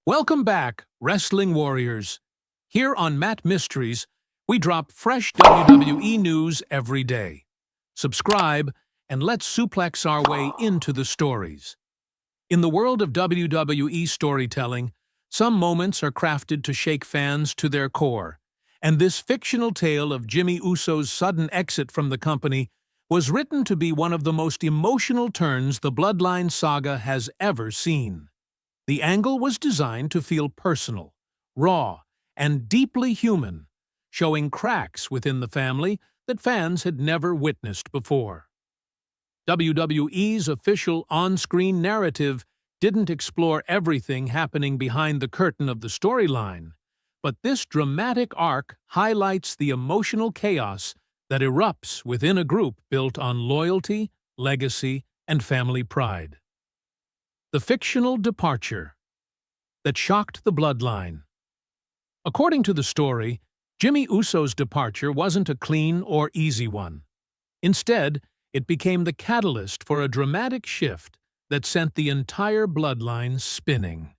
Welcome back, Wrestling Warriors. Here on Matt Mysteries, we drop fresh WWE news every day. Subscribe, and let's suplex our way into the stories. In the world of WWE storytelling, some moments are crafted to shake fans to their core, and this fictional tale of Jimmy Uso's sudden exit from the company was written to be one of the most emotional turns the Bloodline saga has ever seen. The angle was designed to feel personal, raw, and deeply human, showing cracks within the family that fans had never witnessed before. WWE's official on-screen narrative didn't explore everything happening behind the curtain of the storyline, but this dramatic arc highlights the emotional chaos that erupts within a group built on loyalty, legacy, and family pride. The fictional departure that shocked the Bloodline. According to the story, Jimmy Uso's departure wasn't a clean or easy one. Instead, it became the catalyst for a dramatic shift that sent the entire Bloodline spinning.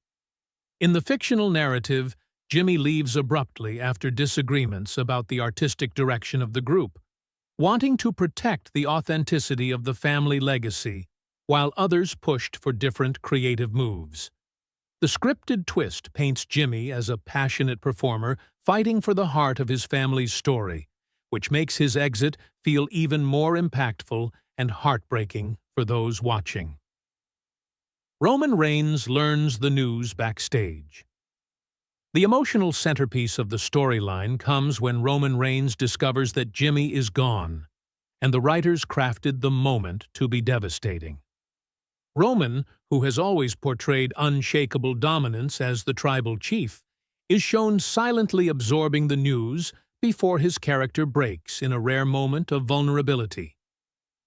In the fictional narrative, Jimmy leaves abruptly after disagreements about the artistic direction of the group, wanting to protect the authenticity of the family legacy, while others pushed for different creative moves. The scripted twist paints Jimmy as a passionate performer fighting for the heart of his family's story, which makes his exit feel even more impactful and heartbreaking for those watching. Roman Reigns learns the news backstage. The emotional centerpiece of the storyline comes when Roman Reigns discovers that Jimmy is gone, and the writers crafted the moment to be devastating. Roman, who has always portrayed unshakable dominance as the tribal chief, is shown silently absorbing the news before his character breaks in a rare moment of vulnerability.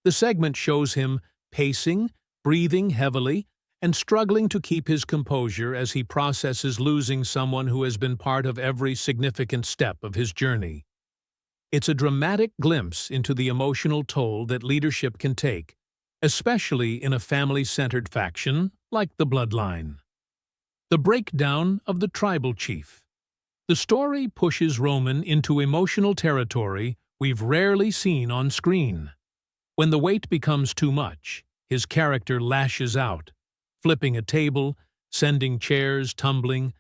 The segment shows him pacing, breathing heavily, and struggling to keep his composure as he processes losing someone who has been part of every significant step of his journey. It's a dramatic glimpse into the emotional toll that leadership can take, especially in a family-centered faction like the Bloodline. The breakdown of the tribal chief. The story pushes Roman into emotional territory we've rarely seen on screen. When the weight becomes too much, his character lashes out, flipping a table, sending chairs tumbling,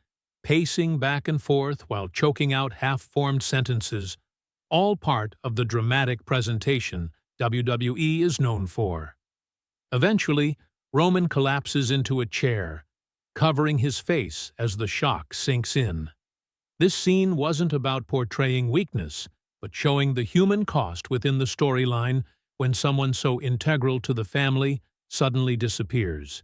pacing back and forth while choking out half-formed sentences, all part of the dramatic presentation WWE is known for. Eventually, Roman collapses into a chair, covering his face as the shock sinks in. This scene wasn't about portraying weakness, but showing the human cost within the storyline when someone so integral to the family suddenly disappears.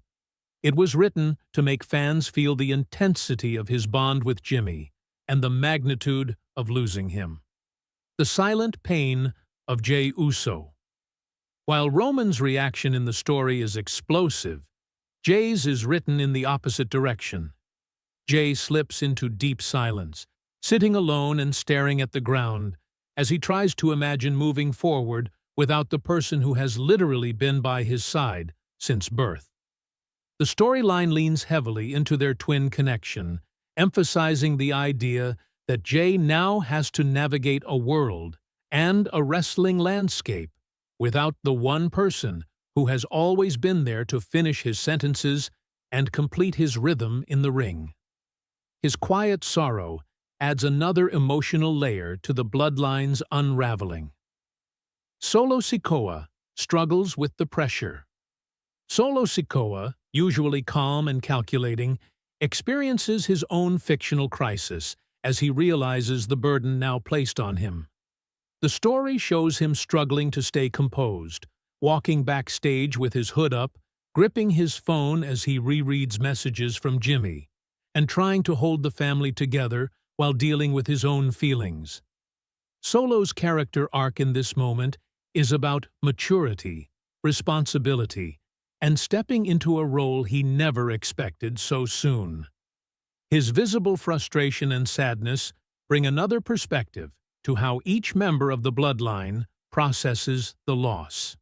It was written to make fans feel the intensity of his bond with Jimmy and the magnitude of losing him. The silent pain of Jey Uso. While Roman's reaction in the story is explosive, Jey's is written in the opposite direction. Jey slips into deep silence, sitting alone and staring at the ground, as he tries to imagine moving forward without the person who has literally been by his side since birth. The storyline leans heavily into their twin connection, emphasizing the idea that Jey now has to navigate a world and a wrestling landscape without the one person who has always been there to finish his sentences and complete his rhythm in the ring. His quiet sorrow adds another emotional layer to the Bloodline's unraveling. Solo Sikoa struggles with the pressure. Solo Sikoa, usually calm and calculating, experiences his own fictional crisis as he realizes the burden now placed on him. The story shows him struggling to stay composed, walking backstage with his hood up, gripping his phone as he rereads messages from Jimmy, and trying to hold the family together while dealing with his own feelings. Solo's character arc in this moment is about maturity, responsibility, and stepping into a role he never expected so soon. His visible frustration and sadness bring another perspective to how each member of the Bloodline processes the loss.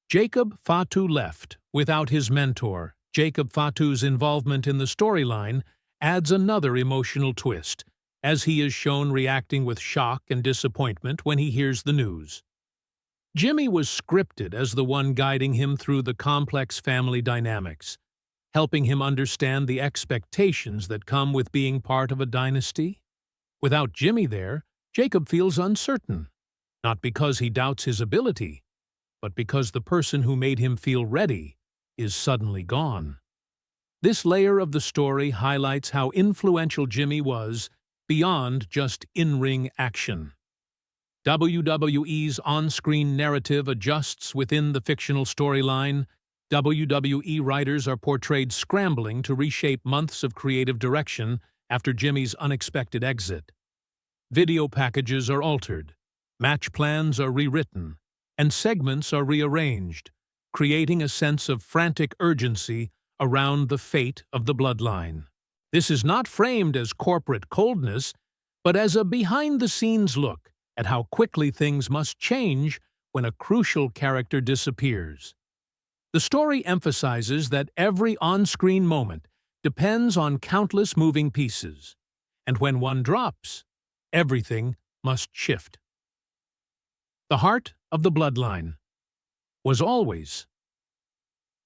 Jacob Fatu left without his mentor. Jacob Fatu's involvement in the storyline adds another emotional twist, as he is shown reacting with shock and disappointment when he hears the news. Jimmy was scripted as the one guiding him through the complex family dynamics, helping him understand the expectations that come with being part of a dynasty. Without Jimmy there, Jacob feels uncertain, not because he doubts his ability, but because the person who made him feel ready is suddenly gone. This layer of the story highlights how influential Jimmy was beyond just in-ring action. WWE's on-screen narrative adjusts within the fictional storyline. WWE writers are portrayed scrambling to reshape months of creative direction after Jimmy's unexpected exit. Video packages are altered, match plans are rewritten, and segments are rearranged, creating a sense of frantic urgency around the fate of the Bloodline. This is not framed as corporate coldness, but as a behind-the-scenes look at how quickly things must change when a crucial character disappears. The story emphasizes that every on-screen moment depends on countless moving pieces, and when one drops, everything must shift. The heart of the Bloodline was always.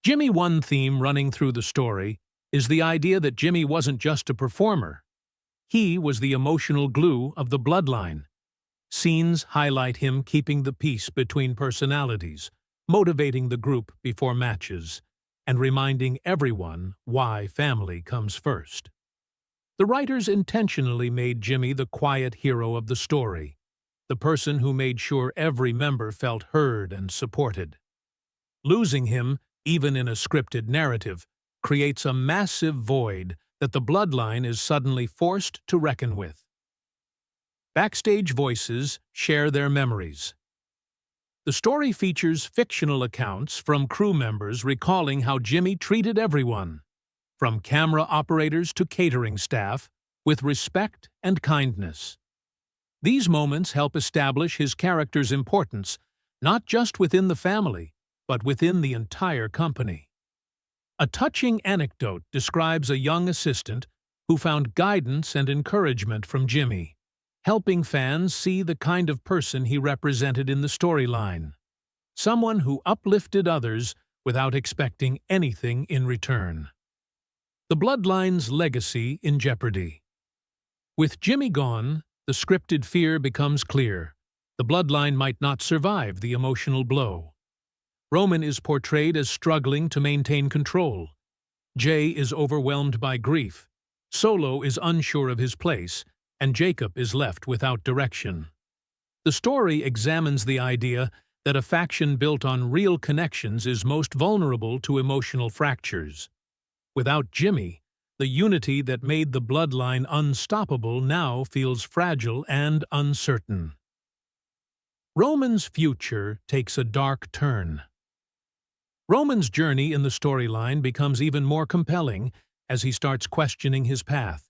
Jimmy One theme running through the story is the idea that Jimmy wasn't just a performer. He was the emotional glue of the Bloodline. Scenes highlight him keeping the peace between personalities, motivating the group before matches, and reminding everyone why family comes first. The writers intentionally made Jimmy the quiet hero of the story, the person who made sure every member felt heard and supported. Losing him, even in a scripted narrative, creates a massive void that the Bloodline is suddenly forced to reckon with. Backstage voices share their memories. The story features fictional accounts from crew members recalling how Jimmy treated everyone, from camera operators to catering staff, with respect and kindness. These moments help establish his character's importance, not just within the family, but within the entire company. A touching anecdote describes a young assistant who found guidance and encouragement from Jimmy, helping fans see the kind of person he represented in the storyline. Someone who uplifted others without expecting anything in return. The Bloodline's legacy in jeopardy. With Jimmy gone, the scripted fear becomes clear. The Bloodline might not survive the emotional blow. Roman is portrayed as struggling to maintain control. Jay is overwhelmed by grief. Solo is unsure of his place, and Jacob is left without direction. The story examines the idea that a faction built on real connections is most vulnerable to emotional fractures. Without Jimmy, the unity that made the Bloodline unstoppable now feels fragile and uncertain. Roman's future takes a dark turn. Roman's journey in the storyline becomes even more compelling as he starts questioning his path.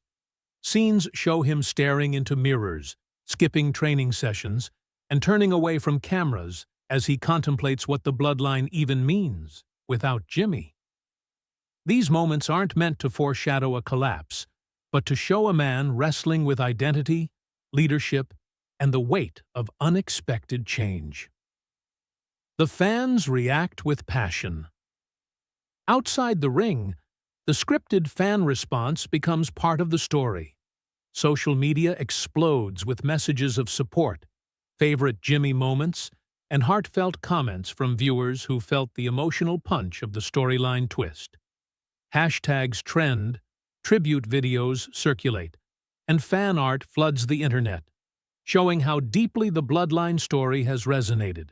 Scenes show him staring into mirrors, skipping training sessions, and turning away from cameras as he contemplates what the Bloodline even means without Jimmy. These moments aren't meant to foreshadow a collapse, but to show a man wrestling with identity, leadership, and the weight of unexpected change. The fans react with passion. Outside the ring, the scripted fan response becomes part of the story. Social media explodes with messages of support, favorite Jimmy moments, and heartfelt comments from viewers who felt the emotional punch of the storyline twist. Hashtags trend, tribute videos circulate, and fan art floods the internet, showing how deeply the Bloodline story has resonated.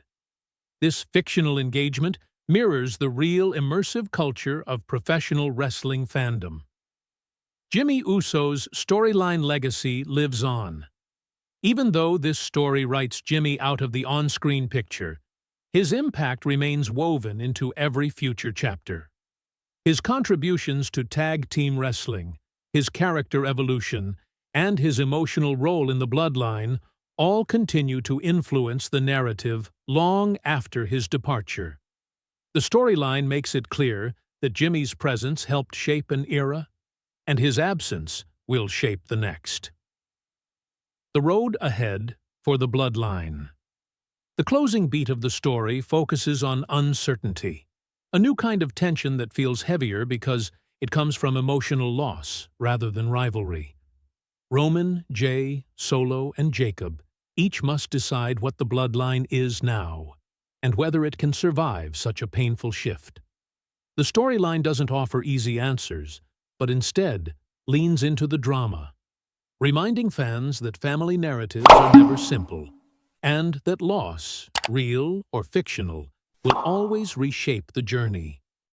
This fictional engagement mirrors the real immersive culture of professional wrestling fandom. Jimmy Uso's storyline legacy lives on. Even though this story writes Jimmy out of the on-screen picture, his impact remains woven into every future chapter. His contributions to tag team wrestling, his character evolution, and his emotional role in the Bloodline all continue to influence the narrative long after his departure. The storyline makes it clear that Jimmy's presence helped shape an era, and his absence will shape the next. The road ahead for the Bloodline. The closing beat of the story focuses on uncertainty, a new kind of tension that feels heavier because it comes from emotional loss rather than rivalry. Roman, Jay, Solo, and Jacob each must decide what the Bloodline is now, and whether it can survive such a painful shift. The storyline doesn't offer easy answers, but instead leans into the drama, reminding fans that family narratives are never simple, and that loss, real or fictional, will always reshape the journey.